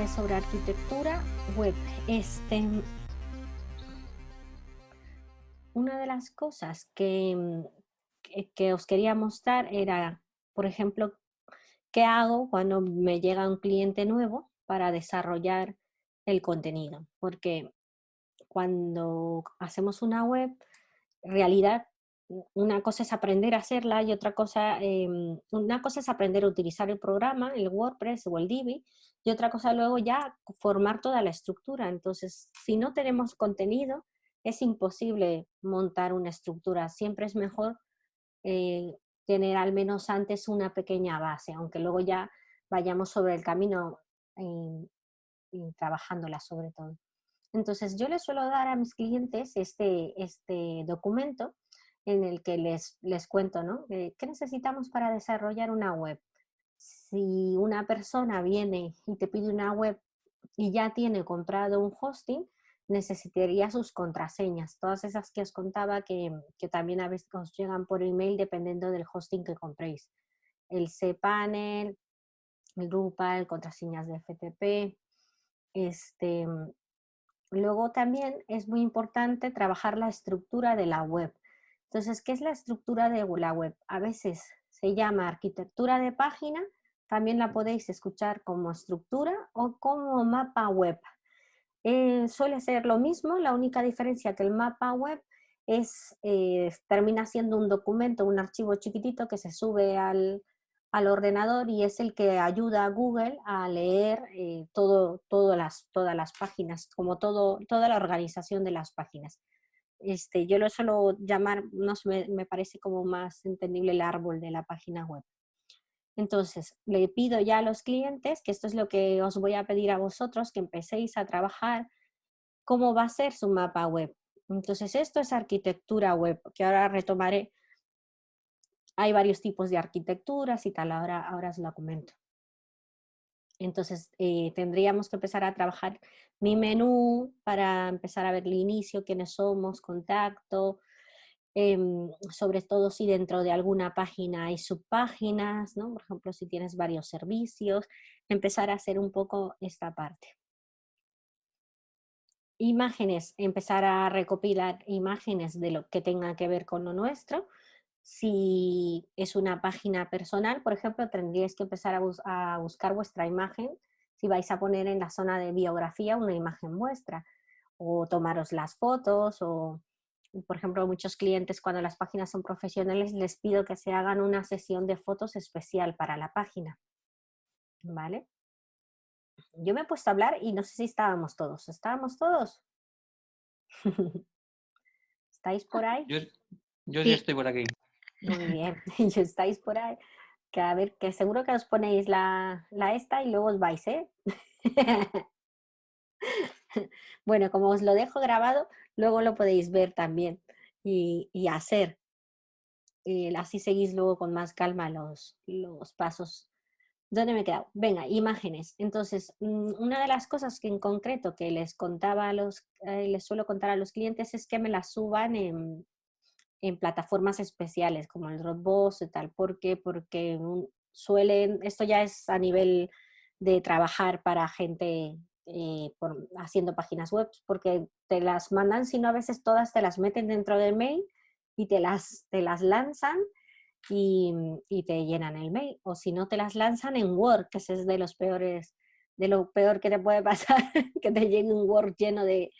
novedades sobre arquitectura web. Una de las cosas que os quería mostrar era, por ejemplo, qué hago cuando me llega un cliente nuevo para desarrollar el contenido. Porque cuando hacemos una web, en realidad una cosa es aprender a hacerla y una cosa es aprender a utilizar el programa, el WordPress o el Divi, y otra cosa luego ya formar toda la estructura. Entonces, si no tenemos contenido, es imposible montar una estructura. Siempre es mejor eh, tener al menos antes una pequeña base, aunque luego ya vayamos sobre el camino y trabajándola sobre todo. Entonces, yo les suelo dar a mis clientes este documento en el que les cuento, ¿no? ¿Qué necesitamos para desarrollar una web? Si una persona viene y te pide una web y ya tiene comprado un hosting, necesitaría sus contraseñas, todas esas que os contaba que también a veces os llegan por email dependiendo del hosting que compréis. El cPanel, el Drupal, contraseñas de FTP. Luego también es muy importante trabajar la estructura de la web. Entonces, ¿qué es la estructura de la web? A veces se llama arquitectura de página, también la podéis escuchar como estructura o como mapa web. Suele ser lo mismo, la única diferencia que el mapa web termina siendo un documento, un archivo chiquitito que se sube al ordenador y es el que ayuda a Google a leer todas las páginas, como toda la organización de las páginas. Yo lo suelo llamar, no sé, me parece como más entendible el árbol de la página web. Entonces, le pido ya a los clientes, que esto es lo que os voy a pedir a vosotros, que empecéis a trabajar cómo va a ser su mapa web. Entonces, esto es arquitectura web, que ahora retomaré. Hay varios tipos de arquitecturas y tal, ahora os lo comento. Entonces, tendríamos que empezar a trabajar mi menú para empezar a ver el inicio, quiénes somos, contacto, sobre todo si dentro de alguna página hay subpáginas, ¿no? Por ejemplo, si tienes varios servicios, empezar a hacer un poco esta parte. Imágenes, empezar a recopilar imágenes de lo que tenga que ver con lo nuestro. Si es una página personal, por ejemplo, tendríais que empezar a buscar vuestra imagen si vais a poner en la zona de biografía una imagen vuestra, o tomaros las fotos, o por ejemplo, muchos clientes cuando las páginas son profesionales les pido que se hagan una sesión de fotos especial para la página, ¿vale? Yo me he puesto a hablar y no sé si estábamos todos. ¿Estábamos todos? ¿Estáis por ahí? Yo sí Sí. estoy por aquí. Muy bien. Y estáis por ahí. Que a ver, que seguro que os ponéis la esta y luego os vais, ¿eh? Bueno, como os lo dejo grabado, luego lo podéis ver también y hacer. Así seguís luego con más calma los pasos. ¿Dónde me he quedado? Venga, imágenes. Entonces, una de las cosas que en concreto que les suelo contar a los clientes es que me las suban en plataformas especiales como el Dropbox y tal. ¿Por qué? Porque esto ya es a nivel de trabajar para gente haciendo páginas web, porque te las mandan, si no a veces todas te las meten dentro del mail y te las lanzan y te llenan el mail. O si no, te las lanzan en Word, que ese es de lo peor que te puede pasar, que te llegue un Word lleno de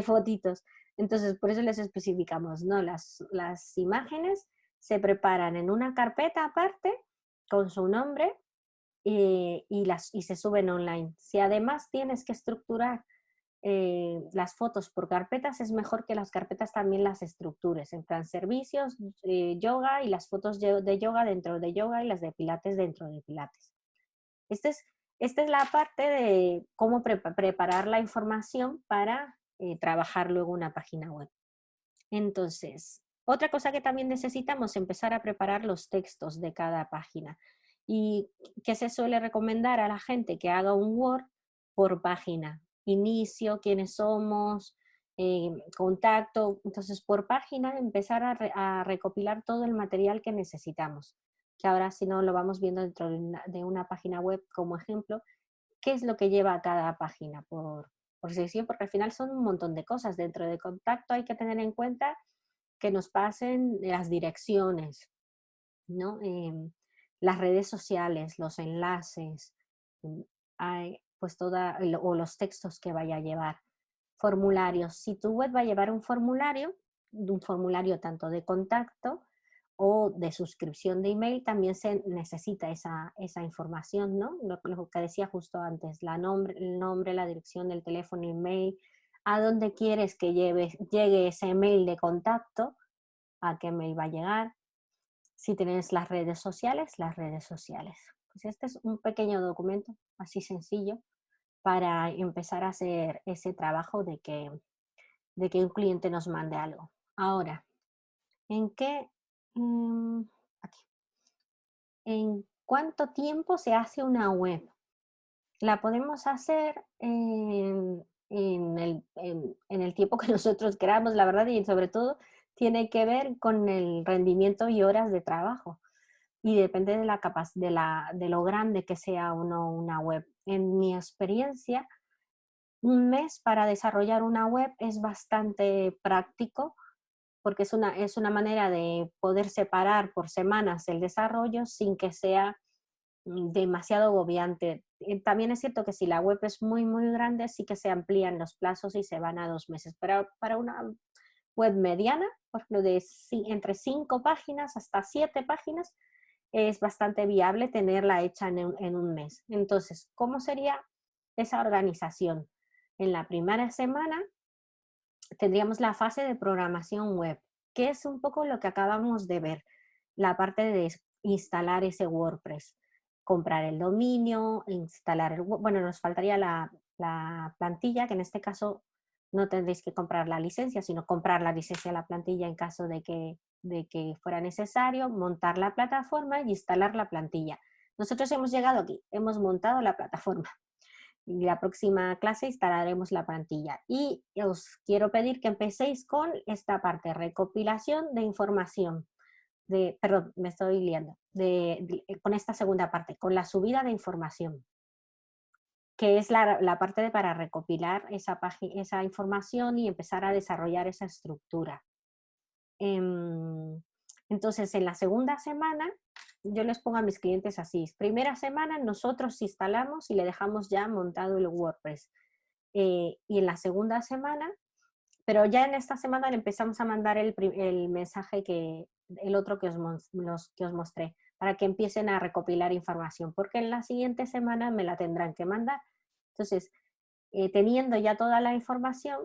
fotitos. Entonces, por eso les especificamos, ¿no? Las imágenes se preparan en una carpeta aparte con su nombre y se suben online. Si además tienes que estructurar las fotos por carpetas, es mejor que las carpetas también las estructures, en plan servicios, yoga y las fotos de yoga dentro de yoga y las de pilates dentro de pilates. Este es, esta es la parte de cómo preparar la información para trabajar luego una página web. Entonces, otra cosa que también necesitamos es empezar a preparar los textos de cada página. ¿Y qué se suele recomendar a la gente? Que haga un Word por página. Inicio, quiénes somos, contacto. Entonces, por página, empezar a recopilar todo el material que necesitamos. Que ahora, si no, lo vamos viendo dentro de una página web como ejemplo, qué es lo que lleva a cada página por sección, porque al final son un montón de cosas. Dentro de contacto hay que tener en cuenta que nos pasen las direcciones, ¿no? Las redes sociales, los enlaces, mm, pues o los textos que vaya a llevar. Formularios. Si tu web va a llevar un formulario tanto de contacto o de suscripción de email, también se necesita esa información, ¿no? Lo que decía justo antes, el nombre, la dirección del teléfono, el email, a dónde quieres que llegue ese email de contacto, a qué mail va a llegar. Si tienes las redes sociales. Pues este es un pequeño documento, así sencillo, para empezar a hacer ese trabajo de que un cliente nos mande algo. Ahora, ¿en qué? mm, aquí. ¿En cuánto tiempo se hace una web? La podemos hacer en el tiempo que nosotros queramos, la verdad, y sobre todo tiene que ver con el rendimiento y horas de trabajo. Y depende de de lo grande que sea o no una web. En mi experiencia, un mes para desarrollar una web es bastante práctico porque es una manera de poder separar por semanas el desarrollo sin que sea demasiado agobiante. También es cierto que si la web es muy, muy grande, sí que se amplían los plazos y se van a 2 meses. Pero para una web mediana, por ejemplo, entre 5 páginas hasta 7 páginas, es bastante viable tenerla hecha en un mes. Entonces, ¿cómo sería esa organización? En la primera semana tendríamos la fase de programación web, que es un poco lo que acabamos de ver, la parte de instalar ese WordPress, comprar el dominio, bueno, nos faltaría la plantilla, que en este caso no tendréis que comprar la licencia, sino comprar la licencia de la plantilla en caso de que fuera necesario, montar la plataforma y instalar la plantilla. Nosotros hemos llegado aquí, hemos montado la plataforma. Y la próxima clase instalaremos la plantilla. Y os quiero pedir que empecéis con esta parte, recopilación de información. Perdón, me estoy liando. Con esta segunda parte, con la subida de información, que es la parte para recopilar esa información y empezar a desarrollar esa estructura. Em, entonces, en la segunda semana, yo les pongo a mis clientes así. Primera semana, nosotros instalamos y le dejamos ya montado el WordPress. Y en la segunda semana, pero ya en esta semana le empezamos a mandar el mensaje el otro que os mostré, para que empiecen a recopilar información, porque en la siguiente semana me la tendrán que mandar. Entonces, teniendo ya toda la información,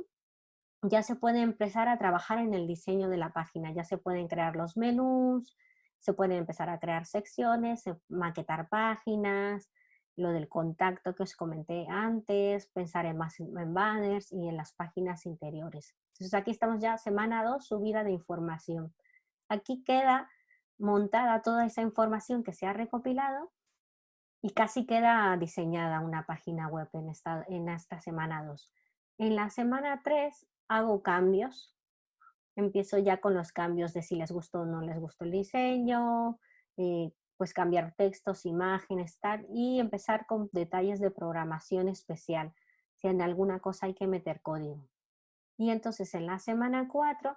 ya se puede empezar a trabajar en el diseño de la página, ya se pueden crear los menús, se pueden empezar a crear secciones, maquetar páginas, lo del contacto que os comenté antes, pensar en banners y en las páginas interiores. Entonces aquí estamos ya semana 2, subida de información. Aquí queda montada toda esa información que se ha recopilado y casi queda diseñada una página web en esta semana 2. En la semana 3 hago cambios, empiezo ya con los cambios de si les gustó o no les gustó el diseño, pues cambiar textos, imágenes, tal, y empezar con detalles de programación especial, si en alguna cosa hay que meter código. Y entonces en la semana 4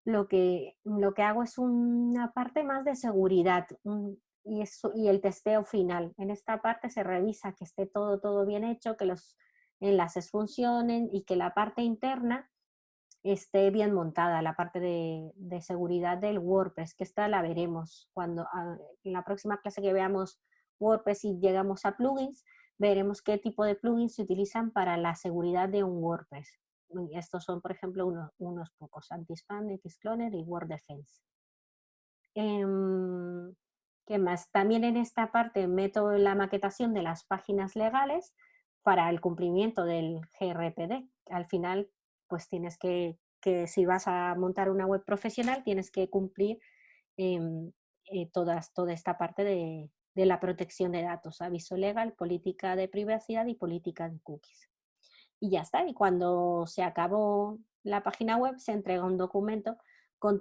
lo que hago es una parte más de seguridad y el testeo final. En esta parte se revisa que esté todo bien hecho, que los enlaces funcionen y que la parte interna esté bien montada, la parte de seguridad del WordPress, que esta la veremos en la próxima clase que veamos WordPress y llegamos a plugins, veremos qué tipo de plugins se utilizan para la seguridad de un WordPress. Estos son, por ejemplo, unos pocos: Anti-Spam, Xcloner y WordDefense. Em, ¿Qué más? También en esta parte meto la maquetación de las páginas legales para el cumplimiento del GRPD. Al final, pues tienes que si vas a montar una web profesional, tienes que cumplir em, toda esta parte de la protección de datos, aviso legal, política de privacidad y política de cookies. Y ya está. Y cuando se acabó la página web, se entrega un documento con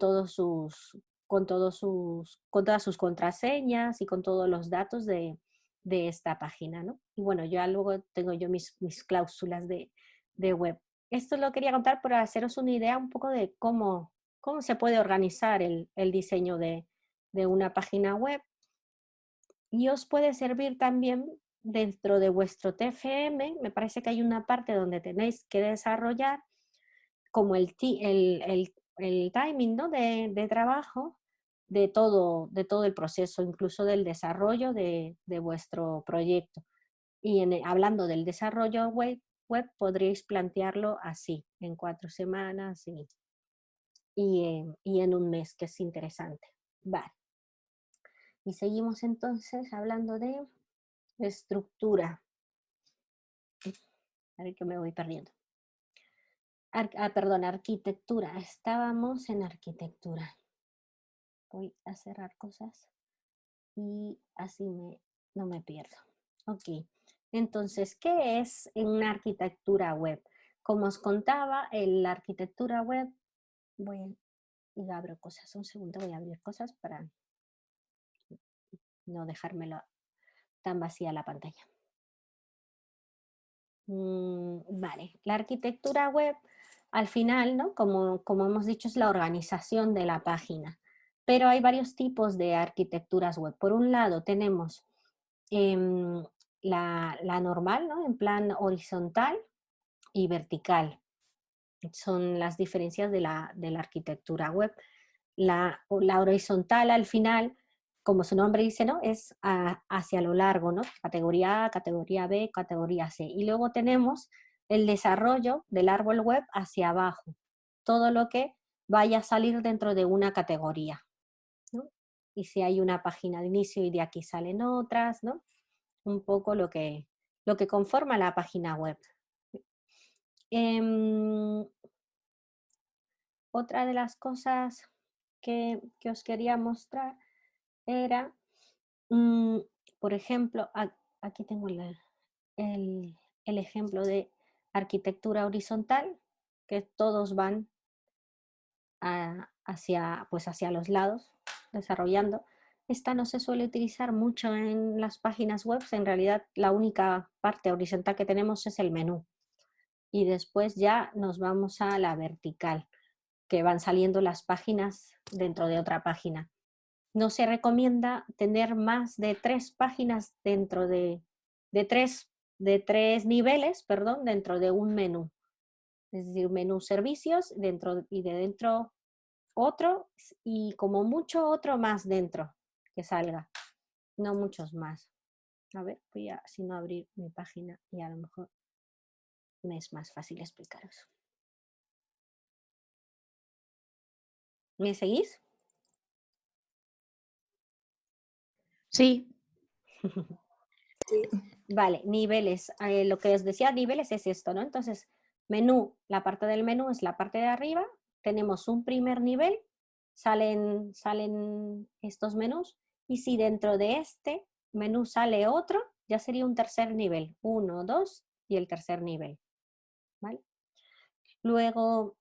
con todas sus contraseñas y con todos los datos de esta página, ¿no? Y bueno, ya luego tengo yo mis cláusulas de web. Esto lo quería contar para haceros una idea un poco de cómo se puede organizar el diseño de una página web, y os puede servir también dentro de vuestro TFM. Me parece que hay una parte donde tenéis que desarrollar como el timing, ¿no? de trabajo de todo el proceso, incluso del desarrollo de vuestro proyecto. Y hablando del desarrollo web, podréis plantearlo así, en 4 semanas y en un mes, que es interesante. Vale. Y seguimos entonces hablando de estructura. A ver que me voy perdiendo. Perdón, arquitectura. Estábamos en arquitectura. Voy a cerrar cosas y así no me pierdo. Ok. Entonces, ¿qué es una arquitectura web? Como os contaba, la arquitectura web, y abro cosas. Un segundo, voy a abrir cosas para no dejármelo tan vacía la pantalla. Vale, la arquitectura web al final, ¿no? Como hemos dicho, es la organización de la página, pero hay varios tipos de arquitecturas web. Por un lado tenemos em, la normal, ¿no? En plan horizontal y vertical. Son las diferencias de la arquitectura web. La horizontal al final, como su nombre dice, ¿no? Es hacia lo largo, ¿no? Categoría A, categoría B, categoría C. Y luego tenemos el desarrollo del árbol web hacia abajo. Todo lo que vaya a salir dentro de una categoría, ¿no? Y si hay una página de inicio y de aquí salen otras, ¿no? Un poco lo que conforma la página web. Em, Otra de las cosas que os quería mostrar era, mm, por ejemplo, aquí tengo el, el ejemplo de arquitectura horizontal, que todos van hacia los lados, desarrollando. Esta no se suele utilizar mucho en las páginas web. En realidad, la única parte horizontal que tenemos es el menú. Y después ya nos vamos a la vertical, que van saliendo las páginas dentro de otra página. No se recomienda tener más de 3 páginas dentro de tres, de 3 niveles, perdón, dentro de un menú. Es decir, menú servicios y de dentro otro, y como mucho otro más dentro que salga, no muchos más. A ver, voy a, si no, abrir mi página y a lo mejor me es más fácil explicaros. ¿Me seguís? Sí, Vale, niveles. Lo que os decía, niveles es esto, ¿no? Entonces, menú, la parte del menú es la parte de arriba. Tenemos un primer nivel, salen estos menús. Y si dentro de este menú sale otro, ya sería un tercer nivel. 1, 2 y el tercer nivel. ¿Vale? Luego,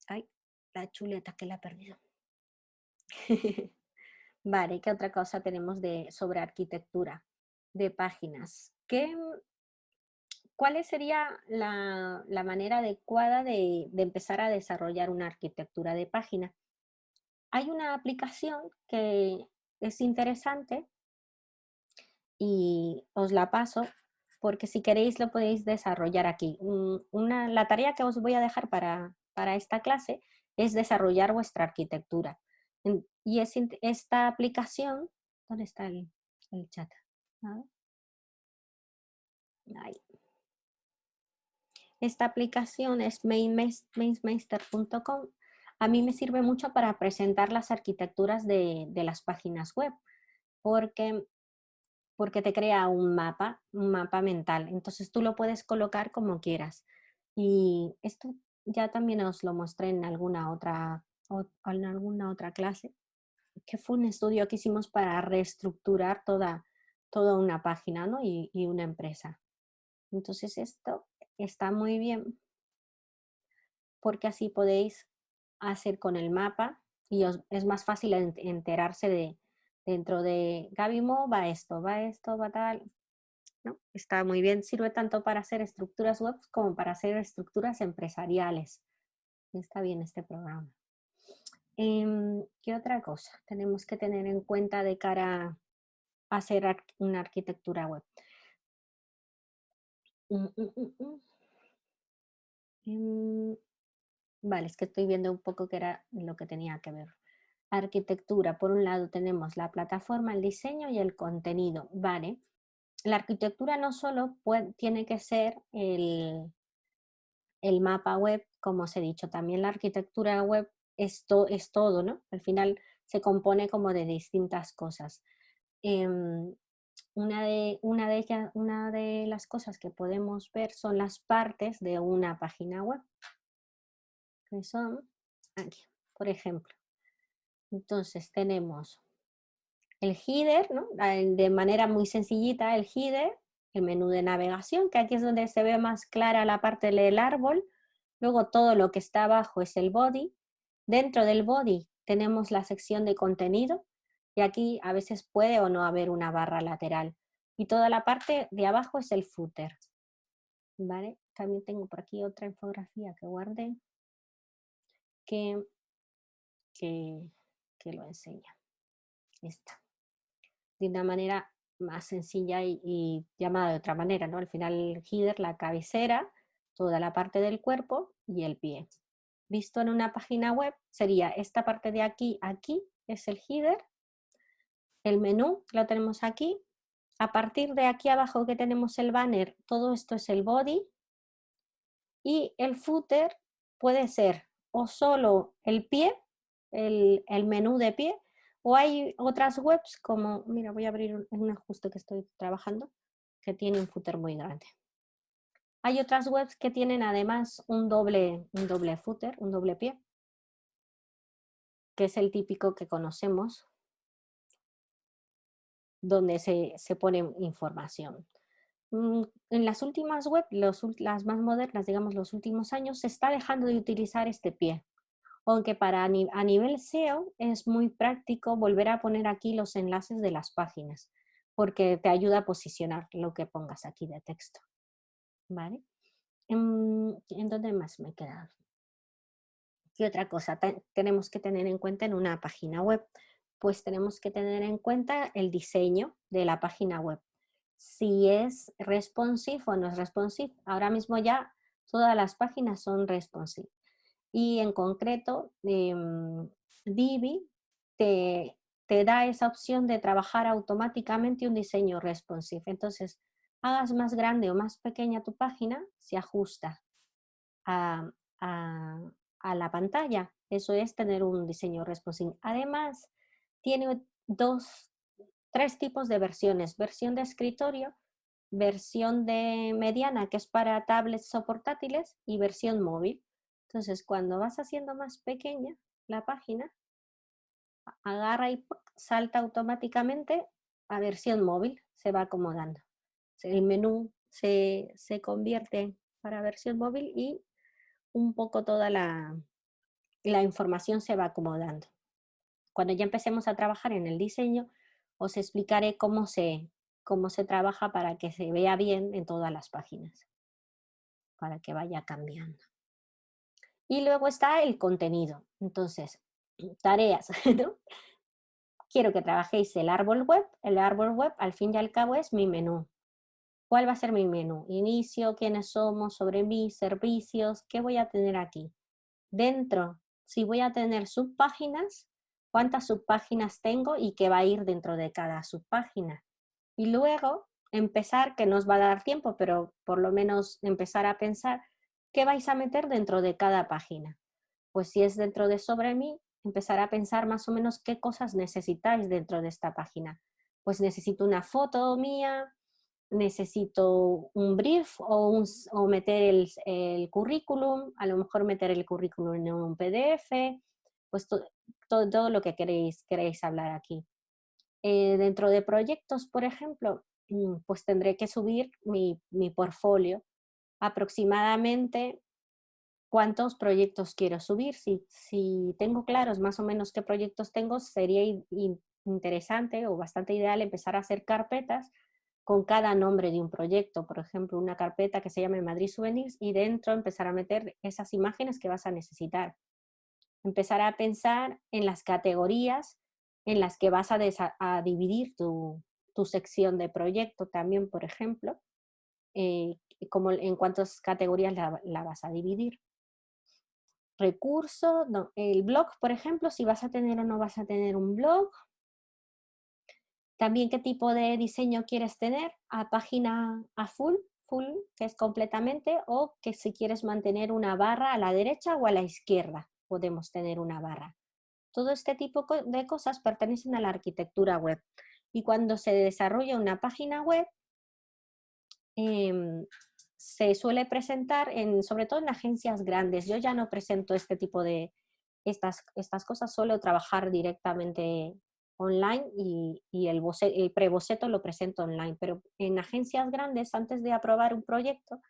ay, la chuleta que la he perdido. Vale, ¿qué otra cosa tenemos sobre arquitectura de páginas? ¿Cuál sería la manera adecuada de empezar a desarrollar una arquitectura de página? Hay una aplicación que es interesante y os la paso porque si queréis lo podéis desarrollar aquí. La tarea que os voy a dejar para esta clase es desarrollar vuestra arquitectura. Y esta aplicación, ¿dónde está el chat? A ver. Ahí. Esta aplicación es mainmeister.com. A mí me sirve mucho para presentar las arquitecturas de las páginas web, porque, porque te crea un mapa mental. Entonces tú lo puedes colocar como quieras. Y esto ya también os lo mostré en alguna otra clase, que fue un estudio que hicimos para reestructurar toda una página, ¿no? y una empresa. Entonces esto está muy bien porque así podéis hacer con el mapa y es más fácil enterarse Dentro de Gabimo va esto, va tal, ¿no? Está muy bien, sirve tanto para hacer estructuras web como para hacer estructuras empresariales. Está bien este programa. ¿Qué otra cosa tenemos que tener en cuenta de cara a hacer una arquitectura web? Mm, mm, mm, mm. Em, Vale, es que estoy viendo un poco qué era lo que tenía que ver. Arquitectura, por un lado tenemos la plataforma, el diseño y el contenido. Vale, la arquitectura no solo tiene que ser el mapa web, como os he dicho, también la arquitectura web es todo, ¿no? Al final se compone como de distintas cosas. Em, una de las cosas que podemos ver son las partes de una página web, que son aquí, por ejemplo. Entonces tenemos el header, ¿no? De manera muy sencillita, el header, el menú de navegación, que aquí es donde se ve más clara la parte del árbol. Luego todo lo que está abajo es el body. Dentro del body tenemos la sección de contenido y aquí a veces puede o no haber una barra lateral. Y toda la parte de abajo es el footer. ¿Vale? También tengo por aquí otra infografía que guardé que, que, que lo enseña. Esta. De una manera más sencilla y llamada de otra manera, ¿no? Al final el header, la cabecera, toda la parte del cuerpo y el pie. Visto en una página web sería esta parte de aquí, aquí es el header, el menú lo tenemos aquí, a partir de aquí abajo que tenemos el banner, todo esto es el body y el footer puede ser o solo el pie, el menú de pie, o hay otras webs como, mira, voy a abrir una justo que estoy trabajando, que tiene un footer muy grande. Hay otras webs que tienen además un doble footer, un doble pie, que es el típico que conocemos, donde se pone información. En las últimas webs, las más modernas, digamos, los últimos años, se está dejando de utilizar este pie. Aunque a nivel SEO es muy práctico volver a poner aquí los enlaces de las páginas, porque te ayuda a posicionar lo que pongas aquí de texto. ¿Vale? ¿En dónde más me he quedado? ¿Qué otra cosa tenemos que tener en cuenta en una página web? Pues tenemos que tener en cuenta el diseño de la página web. Si es responsive o no es responsive. Ahora mismo ya todas las páginas son responsive. Y en concreto, Divi te da esa opción de trabajar automáticamente un diseño responsive. Entonces, hagas más grande o más pequeña tu página, se ajusta a, a- a la pantalla. Eso es tener un diseño responsive. Además, tiene tres tipos de versiones. Versión de escritorio, versión de mediana, que es para tablets o portátiles, y versión móvil. Entonces, cuando vas haciendo más pequeña la página, agarra y salta automáticamente a versión móvil, se va acomodando. El menú se convierte para versión móvil y un poco toda la información se va acomodando. Cuando ya empecemos a trabajar en el diseño, os explicaré cómo se trabaja para que se vea bien en todas las páginas, para que vaya cambiando. Y luego está el contenido. Entonces, tareas, ¿no? Quiero que trabajéis el árbol web. El árbol web, al fin y al cabo, es mi menú. ¿Cuál va a ser mi menú? Inicio, quiénes somos, sobre mí, servicios, ¿qué voy a tener aquí? Dentro, si voy a tener subpáginas, cuántas subpáginas tengo y qué va a ir dentro de cada subpágina. Y luego empezar, que nos va a dar tiempo, pero por lo menos empezar a pensar qué vais a meter dentro de cada página. Pues si es dentro de sobre mí, empezar a pensar más o menos qué cosas necesitáis dentro de esta página. Pues necesito una foto mía, necesito un brief o meter el currículum, a lo mejor meter el currículum en un PDF, pues todo lo que queréis hablar aquí. Dentro de proyectos, por ejemplo, pues tendré que subir mi portfolio. Aproximadamente cuántos proyectos quiero subir. Si tengo claros más o menos qué proyectos tengo, sería interesante o bastante ideal empezar a hacer carpetas con cada nombre de un proyecto. Por ejemplo, una carpeta que se llame Madrid Souvenirs y dentro empezar a meter esas imágenes que vas a necesitar. Empezar a pensar en las categorías en las que vas a dividir tu sección de proyecto también, por ejemplo, como en cuántas categorías la vas a dividir. Recurso, no, el blog, por ejemplo, si vas a tener o no vas a tener un blog. También qué tipo de diseño quieres tener, a página a full, que es completamente, o que si quieres mantener una barra a la derecha o a la izquierda, podemos tener una barra. Todo este tipo de cosas pertenecen a la arquitectura web. Y cuando se desarrolla una página web, em, se suele presentar, sobre todo en agencias grandes. Yo ya no presento este tipo de estas cosas, suelo trabajar directamente online y el preboceto lo presento online, pero en agencias grandes, antes de aprobar un proyecto,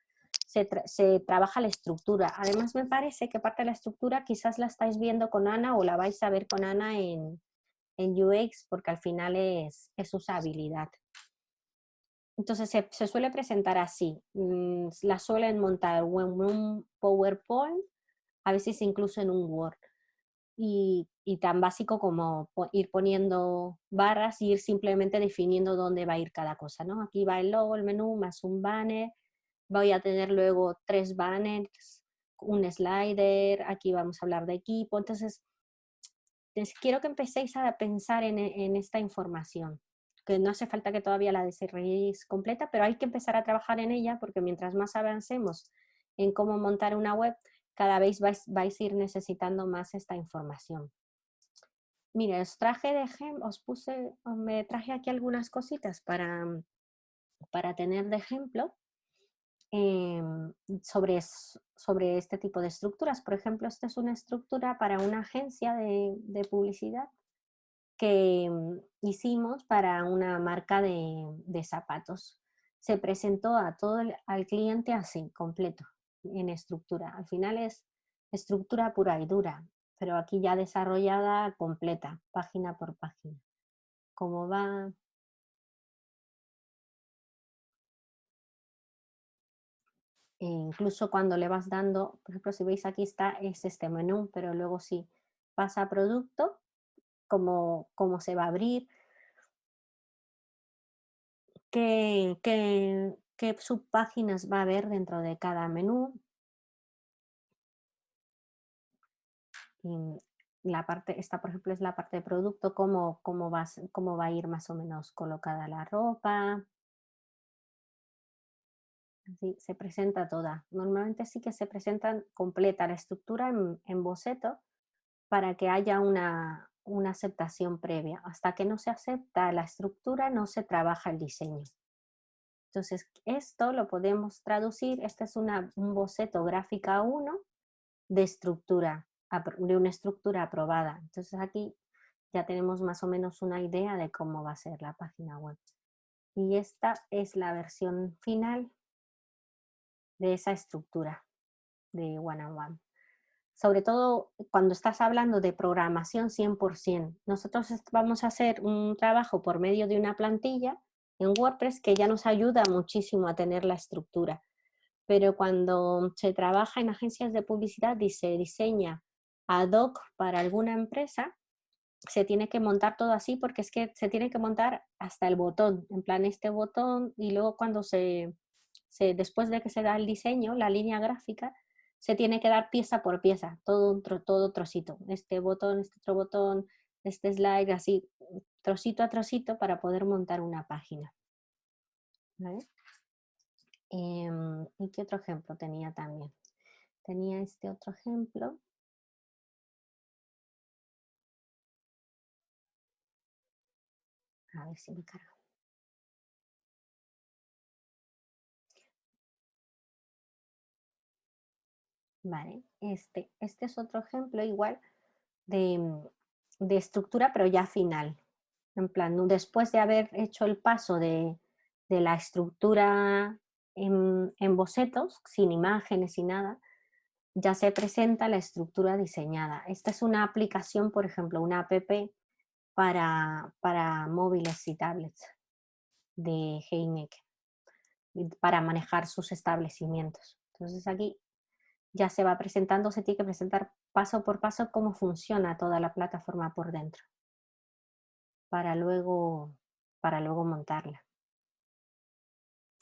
se trabaja la estructura. Además, me parece que parte de la estructura quizás la estáis viendo con Ana o la vais a ver con Ana en UX, porque al final es usabilidad. Entonces se suele presentar así. La suelen montar o en un PowerPoint, a veces incluso en un Word. Y tan básico como ir poniendo barras y ir simplemente definiendo dónde va a ir cada cosa, ¿no? Aquí va el logo, el menú, más un banner. Voy a tener luego 3 banners, un slider, aquí vamos a hablar de equipo. Entonces, quiero que empecéis a pensar en esta información, que no hace falta que todavía la desarrolléis completa, pero hay que empezar a trabajar en ella porque mientras más avancemos en cómo montar una web, cada vez vais a ir necesitando más esta información. Mira, me traje aquí algunas cositas para tener de ejemplo sobre este tipo de estructuras. Por ejemplo, esta es una estructura para una agencia de publicidad que hicimos para una marca de zapatos. Se presentó al cliente así, completo, en estructura. Al final es estructura pura y dura, pero aquí ya desarrollada completa, página por página. Cómo va. Incluso cuando le vas dando, por ejemplo, si veis aquí es este menú, pero luego si pasa a producto, cómo se va a abrir, qué subpáginas va a haber dentro de cada menú. Y esta por ejemplo es la parte de producto, cómo va a ir más o menos colocada la ropa. Así se presenta toda. Normalmente sí que se presenta completa la estructura en boceto para que haya una aceptación previa. Hasta que no se acepta la estructura, no se trabaja el diseño. Entonces, esto lo podemos traducir, este es un boceto gráfica 1 de una estructura aprobada. Entonces aquí ya tenemos más o menos una idea de cómo va a ser la página web. Y esta es la versión final de esa estructura de One on One. Sobre todo cuando estás hablando de programación 100%. Nosotros vamos a hacer un trabajo por medio de una plantilla en WordPress que ya nos ayuda muchísimo a tener la estructura. Pero cuando se trabaja en agencias de publicidad y se diseña ad hoc para alguna empresa, se tiene que montar todo así porque es que se tiene que montar hasta el botón, en plan este botón, y luego cuando después de que se da el diseño, la línea gráfica, se tiene que dar pieza por pieza, todo trocito, este botón, este otro botón, este slide, así, trocito a trocito para poder montar una página. ¿Vale? ¿Y qué otro ejemplo tenía también? Tenía este otro ejemplo. A ver si me carga. Vale, este es otro ejemplo igual de estructura, pero ya final. En plan, después de haber hecho el paso de la estructura en bocetos, sin imágenes, sin nada, ya se presenta la estructura diseñada. Esta es una aplicación, por ejemplo, una app para móviles y tablets de Heineken, para manejar sus establecimientos. Entonces aquí ya se va presentando, se tiene que presentar paso por paso cómo funciona toda la plataforma por dentro, para luego, para luego montarla.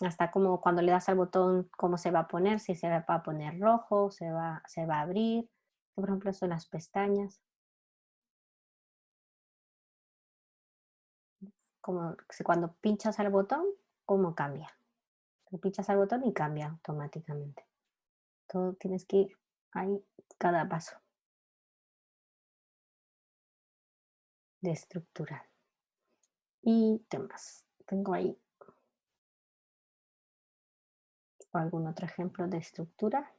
Hasta como cuando le das al botón, cómo se va a poner, si se va a poner rojo, se va a abrir. Por ejemplo, son las pestañas, como si cuando pinchas al botón, cómo cambia. Tú pinchas al botón y cambia automáticamente. Todo tienes que ir ahí, cada paso de estructural. ¿Y qué más? Tengo ahí algún otro ejemplo de estructura.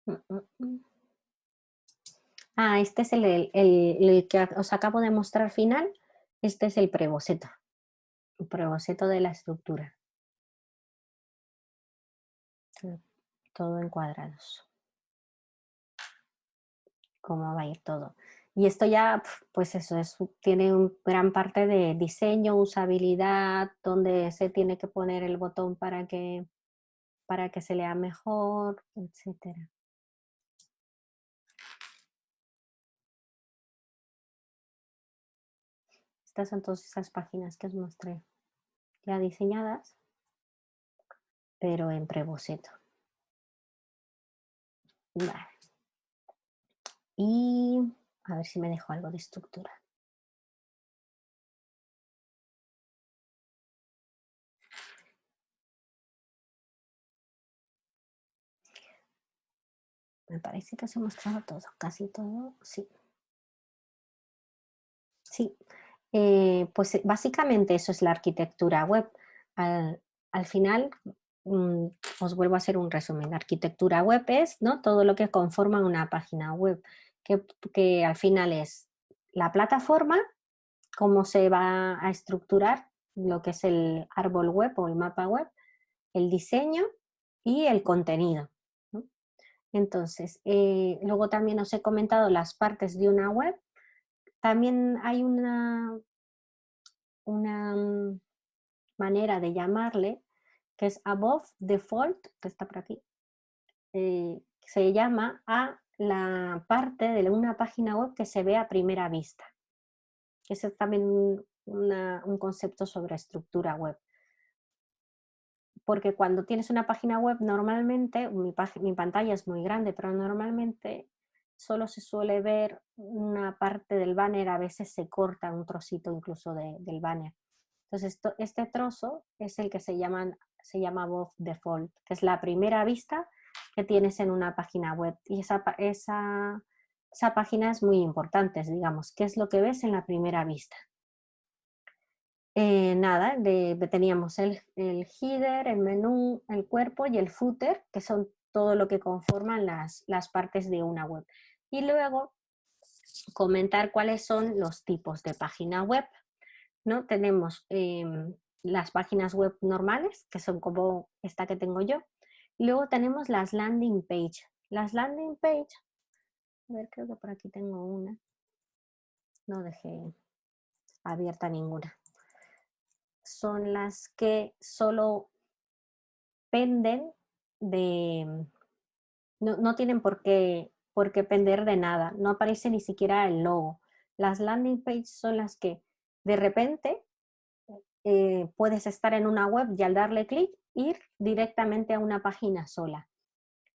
Mm, mm, mm. Ah, este es el que os acabo de mostrar final. Este es el preboceto. El preboceto de la estructura. Todo en cuadrados. Cómo va a ir todo. Y esto ya, pues eso, tiene gran parte de diseño, usabilidad, donde se tiene que poner el botón para que se lea mejor, etcétera. Estas son todas esas páginas que os mostré ya diseñadas, pero en preboceto. Vale. Y a ver si me dejo algo de estructura. Me parece que os he mostrado todo, casi todo, sí. Sí, pues básicamente eso es la arquitectura web. Al final, mm, os vuelvo a hacer un resumen. La arquitectura web es, ¿no?, todo lo que conforma una página web, que al final es la plataforma, cómo se va a estructurar lo que es el árbol web o el mapa web, el diseño y el contenido, ¿no? Entonces, luego también os he comentado las partes de una web. También hay una manera de llamarle, que es above default, que está por aquí, se llama a la parte de una página web que se ve a primera vista. Ese es también un concepto sobre estructura web. Porque cuando tienes una página web, normalmente, mi pantalla es muy grande, pero normalmente solo se suele ver una parte del banner, a veces se corta un trocito incluso del banner. Entonces, este trozo es el que se llama above default, que es la primera vista que tienes en una página web. Y esa página es muy importante, digamos. ¿Qué es lo que ves en la primera vista? Nada, teníamos el header, el menú, el cuerpo y el footer, que son todo lo que conforman las partes de una web. Y luego comentar cuáles son los tipos de página web, ¿no? Tenemos las páginas web normales, que son como esta que tengo yo. Y luego tenemos las landing page. Las landing page, a ver, creo que por aquí tengo una. No dejé abierta ninguna. Son las que solo penden de, no tienen por qué pender de nada, no aparece ni siquiera el logo. Las landing pages son las que de repente puedes estar en una web y al darle clic ir directamente a una página sola.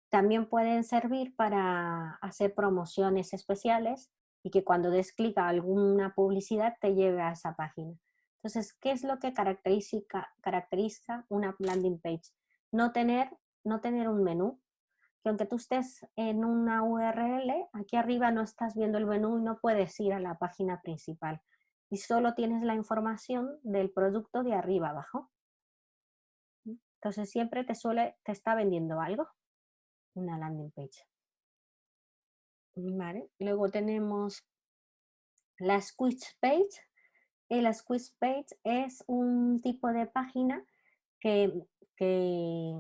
También pueden servir para hacer promociones especiales y que cuando des clic a alguna publicidad te lleve a esa página. Entonces, ¿qué es lo que caracteriza una landing page? No tener, no tener un menú, que aunque tú estés en una URL, aquí arriba no estás viendo el menú y no puedes ir a la página principal. Y solo tienes la información del producto de arriba abajo. Entonces siempre te está vendiendo algo, una landing page. ¿Vale? Luego tenemos la squeeze page. La squeeze page es un tipo de página que, que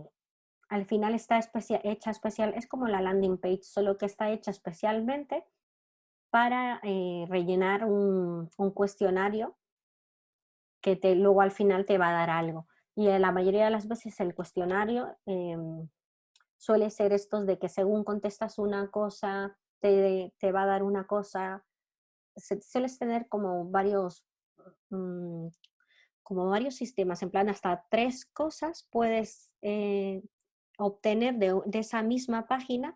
al final está hecha especial, es como la landing page, solo que está hecha especialmente para rellenar un cuestionario que luego al final te va a dar algo. Y la mayoría de las veces el cuestionario suele ser estos de que según contestas una cosa, te va a dar una cosa. Sueles tener mm, como varios sistemas, en plan hasta 3 cosas puedes obtener de esa misma página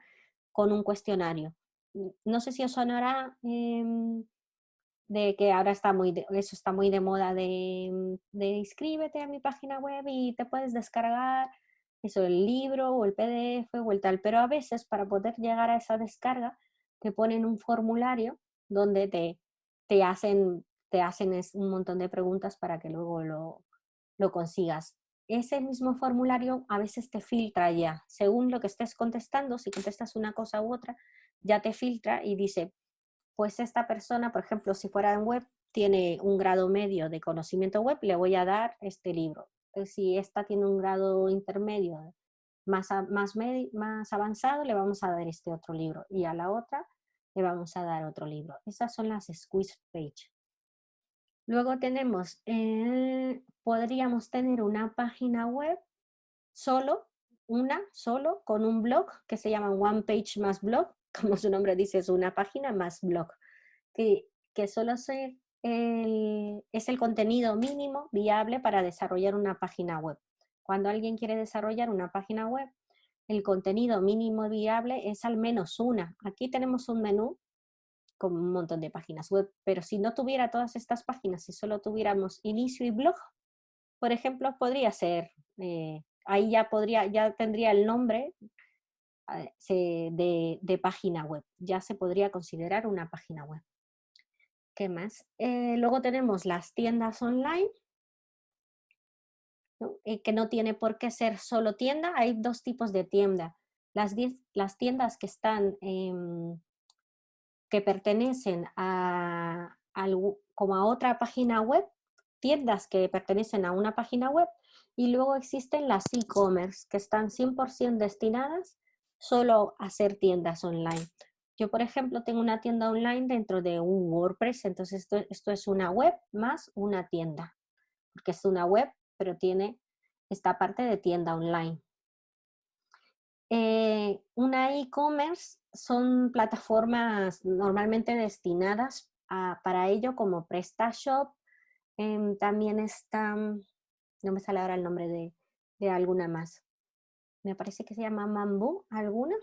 con un cuestionario. No sé si os sonará de que ahora eso está muy de moda de inscríbete a mi página web y te puedes descargar eso, el libro o el PDF o el tal, pero a veces para poder llegar a esa descarga te ponen un formulario donde te hacen, un montón de preguntas para que luego lo consigas. Ese mismo formulario a veces te filtra ya, según lo que estés contestando, si contestas una cosa u otra, ya te filtra y dice, pues esta persona, por ejemplo, si fuera en web, tiene un grado medio de conocimiento web, le voy a dar este libro. Si esta tiene un grado intermedio más avanzado, le vamos a dar este otro libro. Y a la otra le vamos a dar otro libro. Esas son las squeeze page. Luego tenemos, podríamos tener una página web solo, solo con un blog que se llama One Page más blog, como su nombre dice, es una página más blog, que solo es el contenido mínimo viable para desarrollar una página web. Cuando alguien quiere desarrollar una página web, el contenido mínimo viable es al menos una. Aquí tenemos un menú con un montón de páginas web, pero si no tuviera todas estas páginas, si solo tuviéramos inicio y blog, por ejemplo, podría ser, ahí ya tendría el nombre de página web, ya se podría considerar una página web. ¿Qué más? Luego tenemos las tiendas online, ¿no? Que no tiene por qué ser solo tienda, hay 2 tipos de tienda. Las tiendas que están que pertenecen como a otra página web, tiendas que pertenecen a una página web, y luego existen las e-commerce, que están 100% destinadas solo a ser tiendas online. Yo, por ejemplo, tengo una tienda online dentro de un WordPress, entonces esto es una web más una tienda, porque es una web, pero tiene esta parte de tienda online. Una e-commerce son plataformas normalmente destinadas para ello, como PrestaShop. También está, no me sale ahora el nombre de alguna más. Me parece que se llama Mambu, alguna.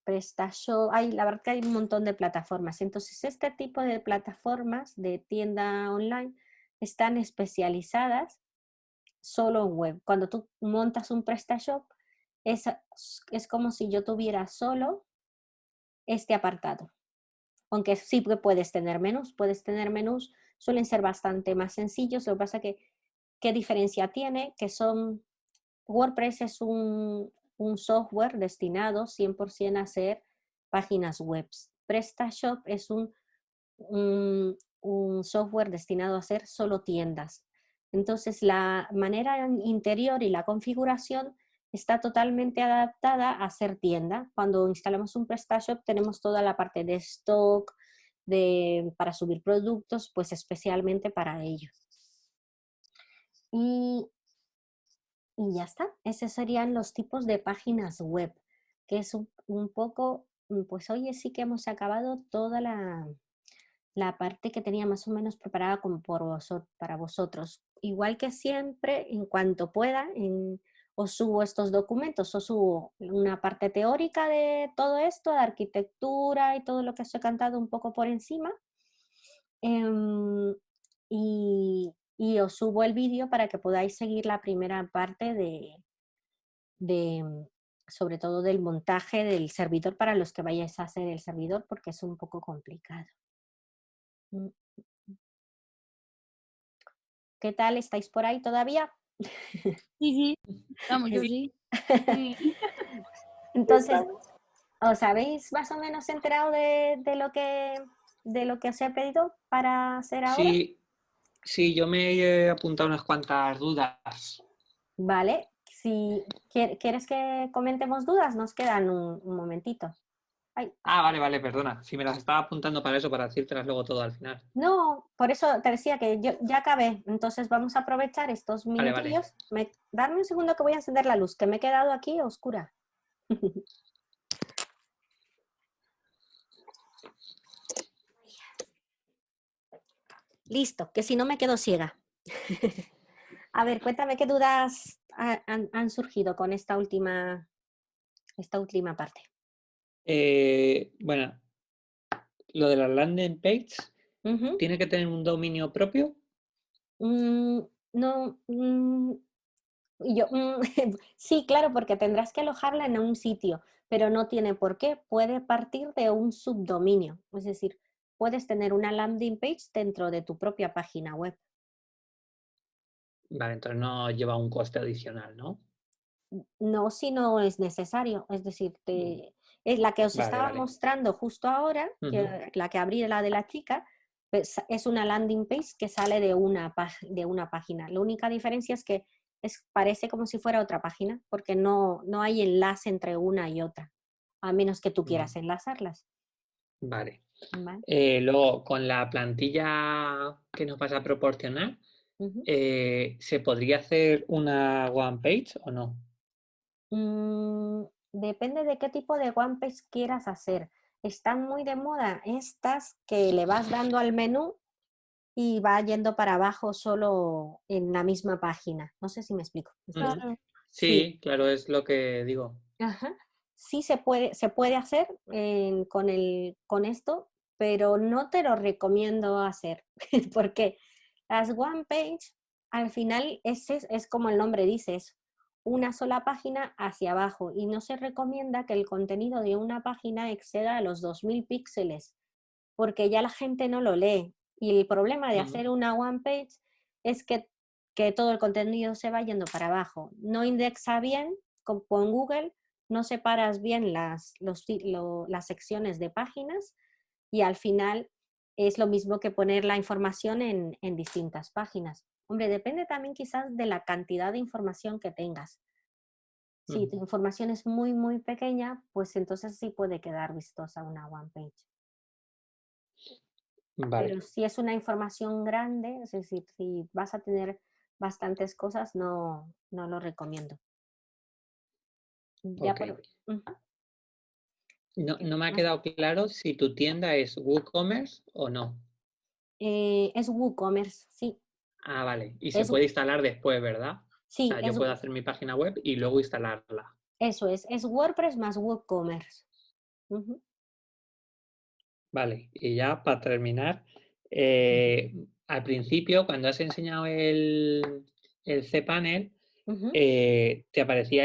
PrestaShop, la verdad que hay un montón de plataformas. Entonces, este tipo de plataformas de tienda online están especializadas solo en web. Cuando tú montas un PrestaShop, es como si yo tuviera solo este apartado. Aunque sí que puedes tener menús, suelen ser bastante más sencillos. Lo que pasa que, ¿qué diferencia tiene? WordPress es un software destinado 100% a hacer páginas web. PrestaShop es un software destinado a hacer solo tiendas. Entonces, la manera interior y la configuración está totalmente adaptada a ser tienda. Cuando instalamos un PrestaShop tenemos toda la parte de stock, para subir productos, pues especialmente para ello. Y ya está. Esos serían los tipos de páginas web, que es un poco, pues hoy sí que hemos acabado toda la parte que tenía más o menos preparada como para vosotros. Igual que siempre, en cuanto pueda, os subo estos documentos, os subo una parte teórica de todo esto, de arquitectura y todo lo que os he cantado un poco por encima. Y os subo el vídeo para que podáis seguir la primera parte de sobre todo del montaje del servidor para los que vayáis a hacer el servidor, porque es un poco complicado. Mm. ¿Qué tal? ¿Estáis por ahí todavía? Sí, sí, vamos, yo Sí. sí. Sí. Entonces, ¿os habéis más o menos enterado de lo que os he pedido para hacer ahora? Sí, sí, yo me he apuntado unas cuantas dudas. Vale. Si quieres que comentemos dudas, nos quedan un momentito. Ay, Ah, vale, perdona. Si me las estaba apuntando para eso, para decírtelas luego todo al final. no, por eso te decía que yo ya acabé. Entonces vamos a aprovechar estos Vale. minutillos. Dame un segundo que voy a encender la luz, que me he quedado aquí a oscura. Listo, que si no me quedo ciega. A ver, cuéntame qué dudas han surgido con esta última parte. Bueno, lo de las landing page, Ujú. ¿tiene que tener un dominio propio? No, y yo, sí, claro, porque tendrás que alojarla en un sitio, pero no tiene por qué. Puede partir de un subdominio. Es decir, puedes tener una landing page dentro de tu propia página web. Vale, entonces no lleva un coste adicional, ¿no? No si no es necesario. Es decir, es la que os estaba Vale. mostrando justo ahora, Ujú. la que abrí, la de la chica, pues, es una landing page que sale de de una página. La única diferencia es que parece como si fuera otra página, porque no hay enlace entre una y otra, a menos que tú quieras enlazarlas. Vale. ¿Vale? Luego, con la plantilla que nos vas a proporcionar, Ujú. ¿se podría hacer una one page o no? Depende de qué tipo de one page quieras hacer. Están muy de moda estas que le vas dando al menú y va yendo para abajo solo en la misma página. No sé si me explico. Es decir, Ujú. Claro. sí, Sí, claro, es lo que digo. ajá, sí se puede hacer con esto, pero no te lo recomiendo hacer, porque las one page al final es como el nombre dice, es una sola página hacia abajo y no se recomienda que el contenido de una página exceda a los 2000 píxeles porque ya la gente no lo lee. Y el problema de Ujú. hacer una one page es que todo el contenido se va yendo para abajo. No indexa bien con Google, no separas bien las secciones de páginas y al final es lo mismo que poner la información en distintas páginas. Hombre, depende también quizás de la cantidad de información que tengas. Si tu Ujú. información es muy, muy pequeña, pues entonces sí puede quedar vistosa una one page. Pero Vale, si es una información grande, es decir, si vas a tener bastantes cosas, no lo recomiendo. Ya ok. por, ujú, No me ha más- quedado claro si tu tienda es WooCommerce o no. es WooCommerce, sí. Ah, vale. Y se Es, puede instalar después, ¿verdad? O sí, sea, yo puedo hacer mi página web y luego instalarla. eso es WordPress más WooCommerce. Ujú, Vale. Y ya para terminar, al principio, cuando has enseñado el cPanel, ujú. te aparecía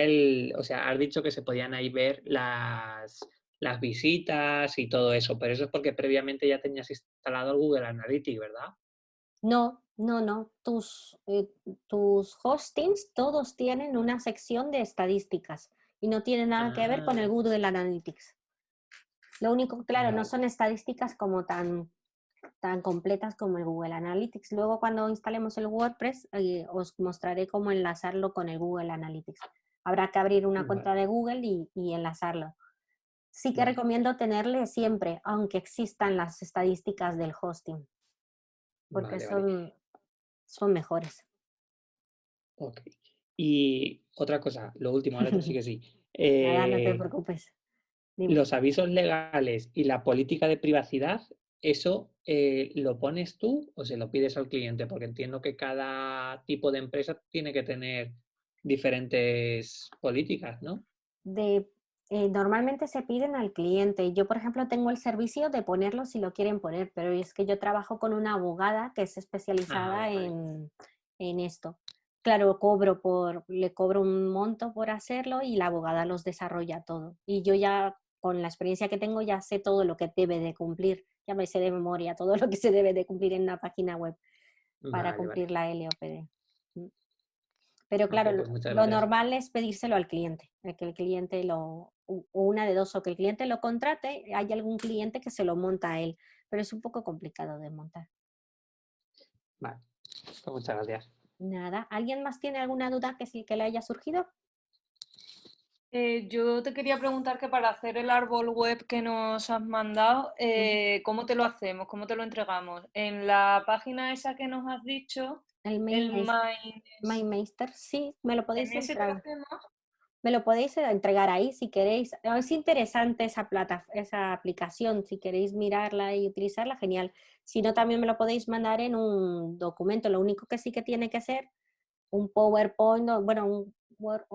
o sea, has dicho que se podían ahí ver las visitas y todo eso, pero eso es porque previamente ya tenías instalado el Google Analytics, ¿verdad? No. Tus hostings todos tienen una sección de estadísticas y no tiene nada que ver con el Ah, Google Analytics. Lo único, claro, no vale, son estadísticas como tan completas como el Google Analytics. Luego cuando instalemos el WordPress, os mostraré cómo enlazarlo con el Google Analytics. Habrá que abrir una vale, cuenta de Google y enlazarlo. Sí que vale, recomiendo tenerle siempre, aunque existan las estadísticas del hosting, porque vale. son mejores. Ok. Y otra cosa, lo último, ahora sí que sí. Nada, no te preocupes. Dime. Los avisos legales y la política de privacidad, ¿eso lo pones tú o se lo pides al cliente? Porque entiendo que cada tipo de empresa tiene que tener diferentes políticas, ¿no? de, Normalmente se piden al cliente. Yo, por ejemplo, tengo el servicio de ponerlo si lo quieren poner, pero es que yo trabajo con una abogada que es Ah, especializada vale. en esto. Claro, le cobro un monto por hacerlo y la abogada los desarrolla todo. Y yo ya, con la experiencia que tengo, ya sé todo lo que debe de cumplir. Ya me sé de memoria todo lo que se debe de cumplir en una página web para Vale. cumplir la LOPD. Pero Ok, claro, pues muchas lo gracias. normal es pedírselo al cliente, que el cliente o una de dos, o que el cliente lo contrate, hay algún cliente que se lo monta a él, pero es un poco complicado de montar. Vale, pues muchas gracias. Nada, ¿alguien más tiene alguna duda que sí que le haya surgido? Yo te quería preguntar que para hacer el árbol web que nos has mandado, Ujú. ¿cómo te lo hacemos? ¿Cómo te lo entregamos? En la página esa que nos has dicho, El el MyMeister, sí, me lo ¿en podéis ese te lo entregar. hacemos? Me lo podéis entregar ahí si queréis. Es interesante esa aplicación, si queréis mirarla y utilizarla, genial. Si no, también me lo podéis mandar en un documento. Lo único que sí que tiene que ser un PowerPoint, bueno, un Word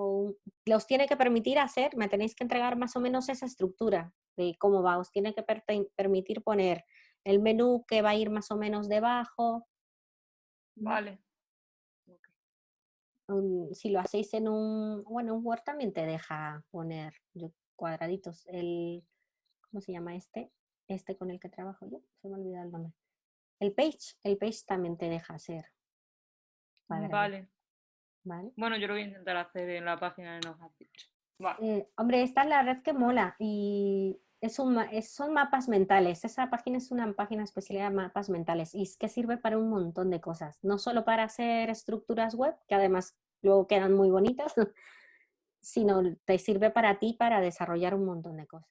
los tiene que permitir hacer, me tenéis que entregar más o menos esa estructura de cómo va. Os tiene que permitir poner el menú que va a ir más o menos debajo. Vale. Ok. Si lo hacéis en bueno, un Word también te deja poner cuadraditos. ¿Cómo se llama este? Este con el que trabajo yo, se me ha olvidado el nombre. El Page también te deja hacer cuadraditos, Vale. ¿vale? Bueno, yo lo voy a intentar hacer en la página que nos has dicho. Vale. Hombre, esta es la red que mola y son mapas mentales. Esa página es una página especial de mapas mentales y es que sirve para un montón de cosas. No solo para hacer estructuras web, que además luego quedan muy bonitas, sino te sirve para ti para desarrollar un montón de cosas.